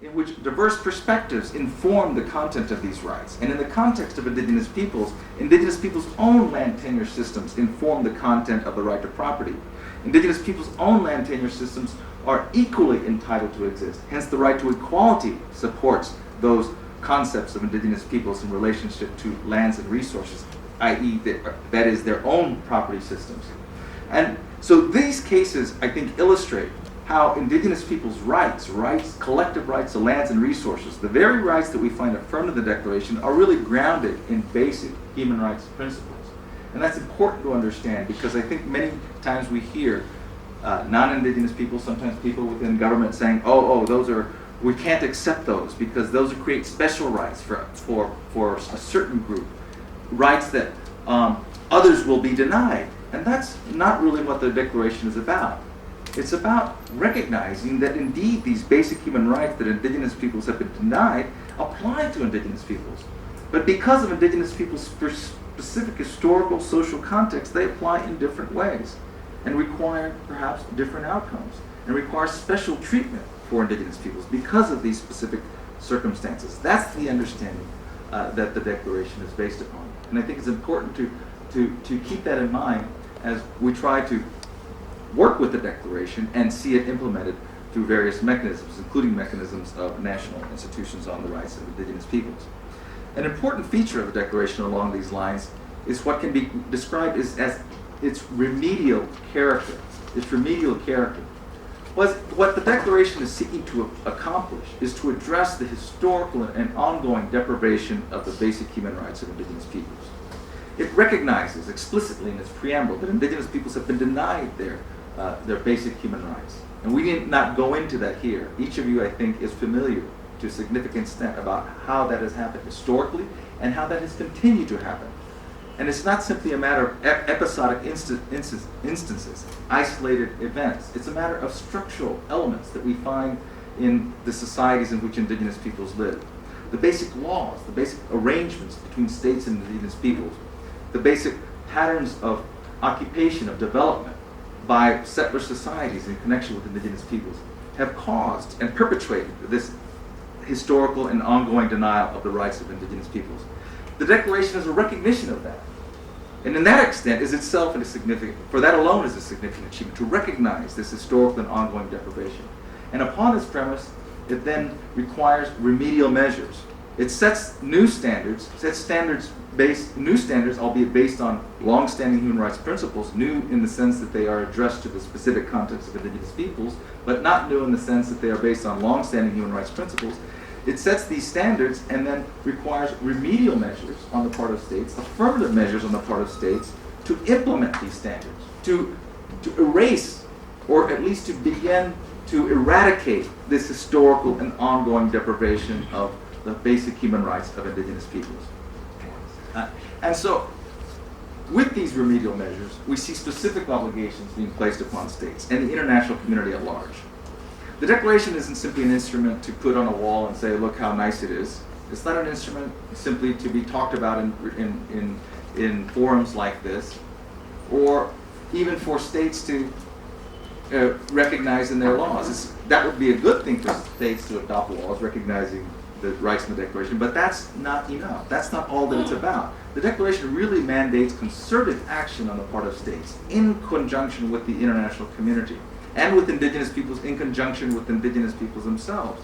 in which diverse perspectives inform the content of these rights. And in the context of Indigenous peoples' own land tenure systems inform the content of the right to property. Indigenous peoples' own land tenure systems are equally entitled to exist. Hence, the right to equality supports those concepts of Indigenous peoples in relationship to lands and resources, i.e. that is their own property systems. And so these cases, I think, illustrate how Indigenous peoples' rights, collective rights to lands and resources, the very rights that we find affirmed in the Declaration, are really grounded in basic human rights principles. And that's important to understand, because I think many times we hear non-Indigenous people, sometimes people within government saying, we can't accept those because those create special rights for a certain group, rights that others will be denied. And that's not really what the Declaration is about. It's about recognizing that indeed these basic human rights that Indigenous peoples have been denied apply to Indigenous peoples. But because of Indigenous peoples' specific historical, social context, they apply in different ways and require perhaps different outcomes and require special treatment for Indigenous peoples because of these specific circumstances. That's the understanding that the Declaration is based upon. And I think it's important to keep that in mind as we try to work with the Declaration and see it implemented through various mechanisms, including mechanisms of national institutions on the rights of Indigenous peoples. An important feature of the Declaration along these lines is what can be described as its remedial character. What the Declaration is seeking to accomplish is to address the historical and ongoing deprivation of the basic human rights of Indigenous peoples. It recognizes explicitly in its preamble that Indigenous peoples have been denied their basic human rights. And we need not go into that here. Each of you, I think, is familiar to a significant extent about how that has happened historically and how that has continued to happen. And it's not simply a matter of episodic instances, isolated events. It's a matter of structural elements that we find in the societies in which Indigenous peoples live. The basic laws, the basic arrangements between states and Indigenous peoples, the basic patterns of occupation, of development by settler societies in connection with Indigenous peoples have caused and perpetuated this historical and ongoing denial of the rights of Indigenous peoples. The Declaration is a recognition of that. And in that extent is itself a significant, for that alone is a significant achievement, to recognize this historical and ongoing deprivation. And upon this premise, it then requires remedial measures. It sets new standards, new standards, albeit based on long-standing human rights principles, new in the sense that they are addressed to the specific context of Indigenous peoples, but not new in the sense that they are based on long-standing human rights principles. It sets these standards and then requires remedial measures on the part of states, affirmative measures on the part of states to implement these standards, to erase, or at least to begin to eradicate this historical and ongoing deprivation of the basic human rights of Indigenous peoples. And so, with these remedial measures, we see specific obligations being placed upon states and the international community at large. The Declaration isn't simply an instrument to put on a wall and say, look how nice it is. It's not an instrument simply to be talked about in forums like this, or even for states to recognize in their laws. That would be a good thing for states to adopt laws recognizing the rights in the Declaration, but that's not enough. That's not all that it's about. The Declaration really mandates concerted action on the part of states in conjunction with the international community and with Indigenous peoples, in conjunction with Indigenous peoples themselves,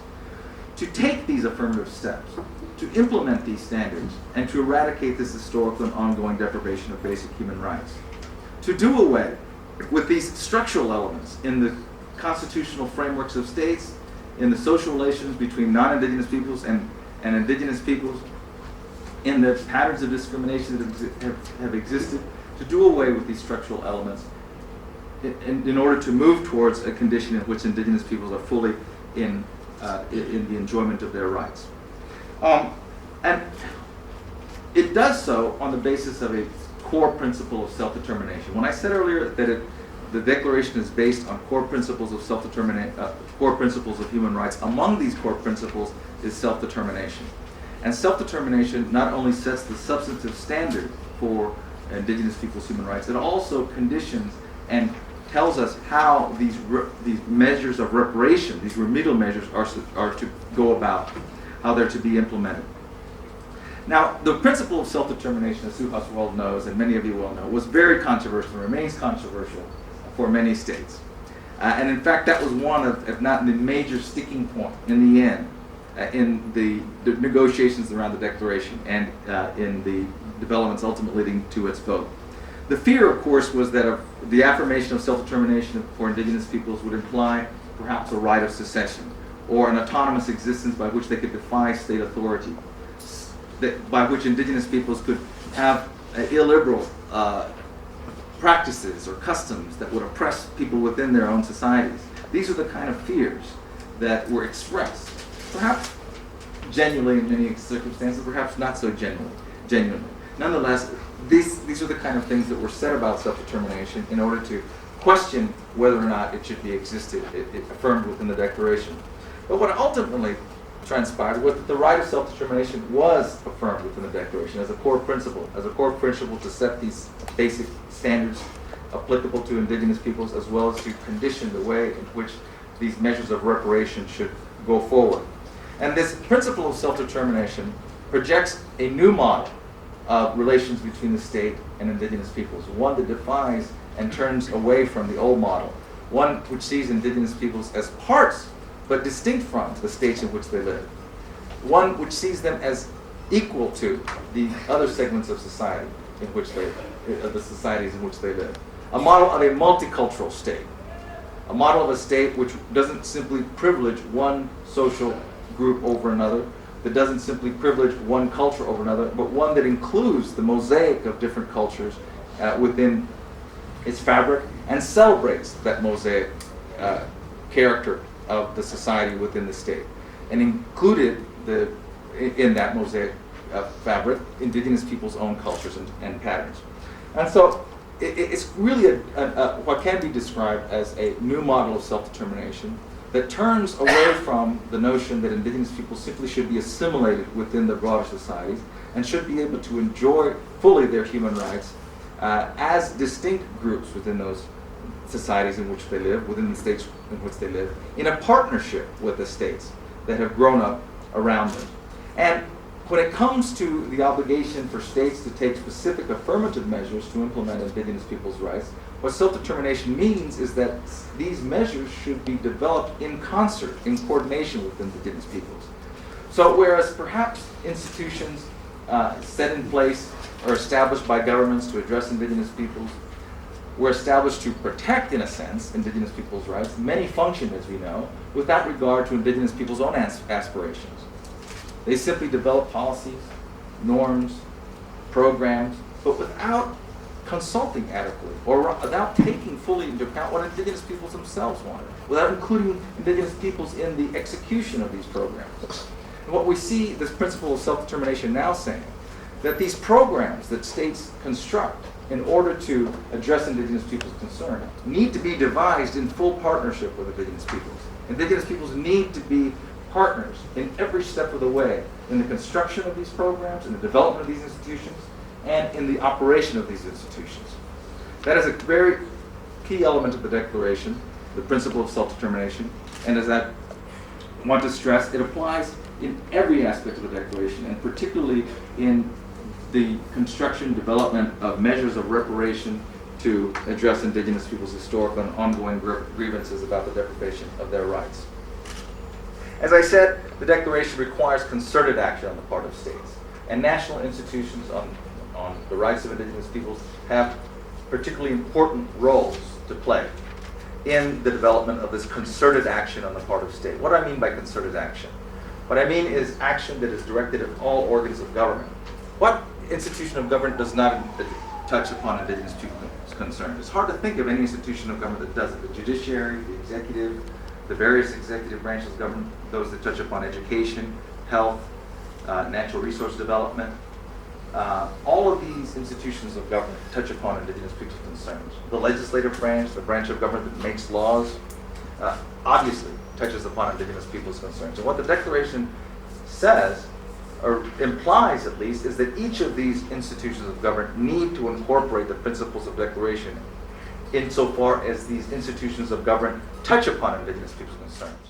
to take these affirmative steps, to implement these standards, and to eradicate this historical and ongoing deprivation of basic human rights. To do away with these structural elements in the constitutional frameworks of states, in the social relations between non-Indigenous peoples and Indigenous peoples, in the patterns of discrimination that have existed, to do away with these structural elements in order to move towards a condition in which Indigenous peoples are fully in the enjoyment of their rights. And it does so on the basis of a core principle of self-determination. When I said earlier that the Declaration is based on core principles of self-determination, core principles of human rights, among these core principles is self-determination. And self-determination not only sets the substantive standard for Indigenous people's human rights, it also conditions and tells us how these measures of reparation, these remedial measures, are to go about, how they're to be implemented. Now, the principle of self-determination, as Suhas well knows, and many of you well know, was very controversial and remains controversial for many states. And in fact, that was one of, if not the major sticking point in the end, in the negotiations around the Declaration and in the developments ultimately leading to its vote. The fear, of course, was that the affirmation of self-determination for indigenous peoples would imply perhaps a right of secession or an autonomous existence by which they could defy state authority, by which indigenous peoples could have illiberal practices or customs that would oppress people within their own societies. These are the kind of fears that were expressed, perhaps genuinely in many circumstances, perhaps not so genuinely. Nonetheless, these are the kind of things that were said about self-determination in order to question whether or not it should be affirmed within the Declaration. But what ultimately transpired was that the right of self-determination was affirmed within the Declaration as a core principle to set these basic standards applicable to indigenous peoples, as well as to condition the way in which these measures of reparation should go forward. And this principle of self-determination projects a new model of relations between the state and indigenous peoples, one that defies and turns away from the old model, one which sees indigenous peoples as parts but distinct from the states in which they live, one which sees them as equal to the other segments of society in which the societies in which they live. A model of a multicultural state, a model of a state which doesn't simply privilege one social group over another, that doesn't simply privilege one culture over another, but one that includes the mosaic of different cultures within its fabric and celebrates that mosaic character of the society within the state, and included in that mosaic fabric indigenous people's own cultures and patterns. And so it's really what can be described as a new model of self-determination that turns away from the notion that indigenous people simply should be assimilated within the broader societies and should be able to enjoy fully their human rights as distinct groups within those societies in which they live, within the states in which they live, in a partnership with the states that have grown up around them. And when it comes to the obligation for states to take specific affirmative measures to implement indigenous people's rights, what self-determination means is that these measures should be developed in concert, in coordination with indigenous peoples. So whereas perhaps institutions set in place or established by governments to address indigenous peoples were established to protect, in a sense, indigenous people's rights, many function, as we know, without regard to indigenous people's own aspirations. They simply develop policies, norms, programs, but without consulting adequately, or without taking fully into account what indigenous peoples themselves wanted, without including indigenous peoples in the execution of these programs. And what we see this principle of self-determination now saying, that these programs that states construct in order to address indigenous people's concerns need to be devised in full partnership with indigenous peoples. Indigenous peoples need to be partners in every step of the way in the construction of these programs, in the development of these institutions, and in the operation of these institutions. That is a very key element of the Declaration, the principle of self-determination, and as I want to stress, it applies in every aspect of the Declaration, and particularly in the construction, development of measures of reparation to address indigenous people's historical and ongoing grievances about the deprivation of their rights. As I said, the Declaration requires concerted action on the part of states, and national institutions on the rights of indigenous peoples have particularly important roles to play in the development of this concerted action on the part of state. What do I mean by concerted action? What I mean is action that is directed at all organs of government. What institution of government does not touch upon indigenous people's concerns? It's hard to think of any institution of government that doesn't. The judiciary, the executive, the various executive branches of government, those that touch upon education, health, natural resource development. All of these institutions of government touch upon indigenous people's concerns. The legislative branch, the branch of government that makes laws, obviously touches upon indigenous people's concerns. And what the Declaration says, or implies at least, is that each of these institutions of government need to incorporate the principles of Declaration insofar as these institutions of government touch upon Indigenous people's concerns.